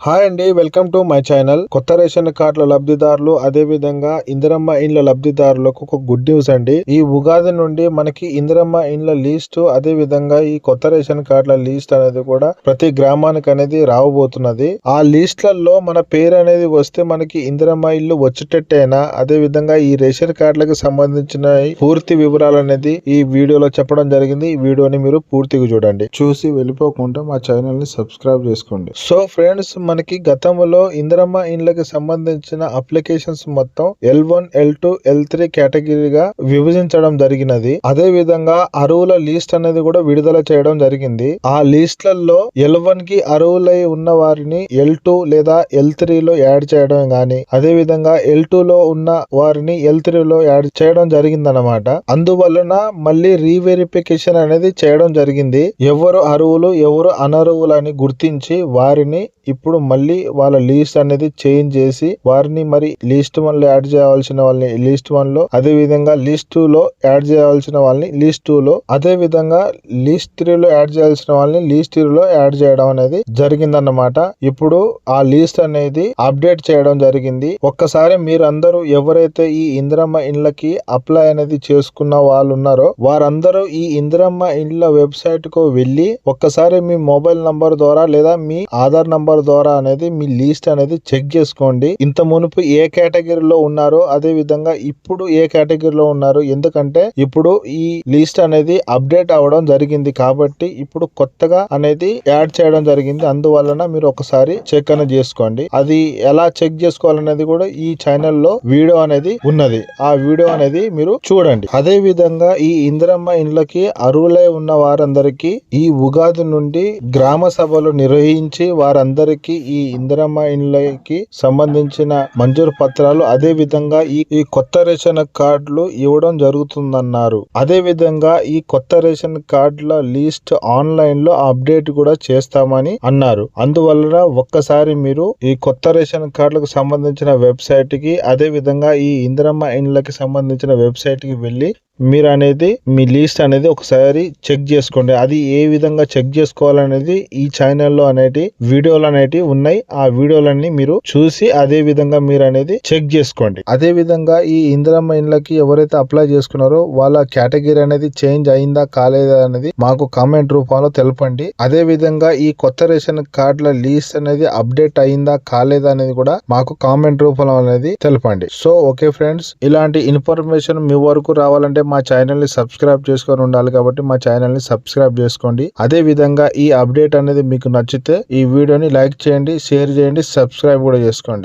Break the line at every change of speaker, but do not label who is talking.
Hi అండి, welcome to my channel. కొత్త ration కార్డుల లబ్ధిదారులు అదే విధంగా ఇందిరమ్మ ఇండ్ల లబ్ధిదారులకు ఒక గుడ్ న్యూస్ అండి. ఈ ఉగాది నుండి మనకి ఇందిరమ్మ ఇండ్ల లిస్ట్ అదే విధంగా ఈ కొత్త రేషన్ కార్డుల లిస్ట్ అనేది కూడా ప్రతి గ్రామానికి అనేది రావబోతున్నది. ఆ లిస్ట్లలో మన పేరు అనేది వస్తే మనకి ఇందిరమ్మ ఇల్లు వచ్చేటట్టేనా, అదే విధంగా ఈ రేషన్ కార్డులకు సంబంధించిన పూర్తి వివరాలు అనేది ఈ వీడియోలో చెప్పడం జరిగింది. ఈ వీడియోని మీరు పూర్తిగా చూడండి. చూసి వెళ్ళిపోకుండా మా ఛానల్ ని సబ్స్క్రైబ్ చేసుకోండి. సో ఫ్రెండ్స్, మనకి గతంలో ఇందిరమ్మ ఇండ్లకి సంబంధించిన అప్లికేషన్స్ మొత్తం L1, L2, L3 కేటగిరీగా విభజించడం జరిగినది. అదే విధంగా అరువుల లిస్ట్ అనేది కూడా విడుదల చేయడం జరిగింది. ఆ లిస్ట్లలో L1 కి అరువులై ఉన్న వారిని L2 లేదా L3 లో యాడ్ చేయడం గాని, అదే విధంగా L2 లో ఉన్న వారిని L3 లో యాడ్ చేయడం జరిగిందన్నమాట. అందువలన మళ్ళీ రీవెరిఫికేషన్ అనేది చేయడం జరిగింది. ఎవరు అరువులు ఎవరు అనర్హులు అని గుర్తించి వారిని ఇప్పుడు మళ్ళీ వాళ్ళ లిస్ట్ అనేది చేంజ్ చేసి వారిని మరి లిస్ట్ 1 లో యాడ్ చేయాల్సిన వాళ్ళని లిస్ట్ 1 లో, అదే విధంగా లిస్ట్ 2 లో యాడ్ చేయాల్సిన వాళ్ళని లిస్ట్ 2 లో, అదే విధంగా లిస్ట్ 3 లో యాడ్ చేయాల్సిన వాళ్ళని లిస్ట్ 3 లో యాడ్ చేయడం అనేది జరిగిందన్నమాట. ఇప్పుడు ఆ లిస్ట్ అనేది అప్డేట్ చేయడం జరిగింది. ఒక్కసారి మీరందరూ ఎవరైతే ఈ ఇందిరమ్మ ఇండ్లకి అప్లై అనేది చేసుకున్న వాళ్ళు ఉన్నారో వారందరూ ఈ ఇందిరమ్మ ఇండ్ల వెబ్సైట్ కు వెళ్లి ఒక్కసారి మీ మొబైల్ నంబర్ ద్వారా లేదా మీ ఆధార్ నంబర్ ద్వారా అనేది మీ లిస్ట్ అనేది చెక్ చేసుకోండి. ఇంత మునుపు ఏ కేటగిరీలో ఉన్నారో అదే విధంగా ఇప్పుడు ఏ కేటగిరీలో ఉన్నారు. ఎందుకంటే ఇప్పుడు ఈ లిస్ట్ అనేది అప్డేట్ అవడం జరిగింది కాబట్టి ఇప్పుడు కొత్తగా అనేది యాడ్ చేయడం జరిగింది. అందువలన మీరు ఒకసారి చెక్ అనేది చేసుకోండి. అది ఎలా చెక్ చేసుకోవాలనేది కూడా ఈ ఛానల్ లో వీడియో అనేది ఉన్నది. ఆ వీడియో అనేది మీరు చూడండి. అదే విధంగా ఈ ఇందిరమ్మ ఇండ్లకి అర్హులై ఉన్న వారందరికీ ఈ ఉగాది నుండి గ్రామ సభలు నిర్వహించి వారందరికీ ఈ ఇందిరమ్మ ఇండ్లకి సంబంధించిన మంజూరు పత్రాలు అదే విధంగా ఈ కొత్త రేషన్ కార్డులు ఇవ్వడం జరుగుతుందన్నారు. అదే విధంగా ఈ కొత్త రేషన్ కార్డుల లిస్ట్ ఆన్లైన్ లో అప్డేట్ కూడా చేస్తామని అన్నారు. అందువలన ఒక్కసారి మీరు ఈ కొత్త రేషన్ కార్డులకు సంబంధించిన వెబ్సైట్ కి అదే విధంగా ఈ ఇందిరమ్మ ఇండ్లకి సంబంధించిన వెబ్సైట్ కి వెళ్లి మీరు అనేది మీ లిస్ట్ అనేది ఒకసారి చెక్ చేసుకోండి. అది ఏ విధంగా చెక్ చేసుకోవాలనేది ఈ ఛానల్లో అనేటి వీడియోలు అనేటి ఉన్నాయి. ఆ వీడియోలన్నీ మీరు చూసి అదే విధంగా మీరు అనేది చెక్ చేసుకోండి. అదే విధంగా ఈ ఇందిరమ్మ ఇండ్లకి ఎవరైతే అప్లై చేసుకున్నారో వాళ్ళ కేటగిరీ అనేది చేంజ్ అయిందా కాలేదా అనేది మాకు కామెంట్ రూపంలో తెలపండి. అదే విధంగా ఈ కొత్త రేషన్ కార్డుల లిస్ట్ అనేది అప్డేట్ అయిందా కాలేదా అనేది కూడా మాకు కామెంట్ రూపంలో అనేది తెలపండి. సో ఓకే ఫ్రెండ్స్, ఇలాంటి ఇన్ఫర్మేషన్ మీ వరకు రావాలంటే మా ఛానల్ ని సబ్స్క్రైబ్ చేసుకొని ఉండాలి కాబట్టి మా ఛానల్ ని సబ్స్క్రైబ్ చేసుకోండి. అదే విధంగా ఈ అప్డేట్ అనేది మీకు నచ్చితే ఈ వీడియోని లైక్ చేయండి, షేర్ చేయండి, సబ్స్క్రైబ్ కూడా చేసుకోండి.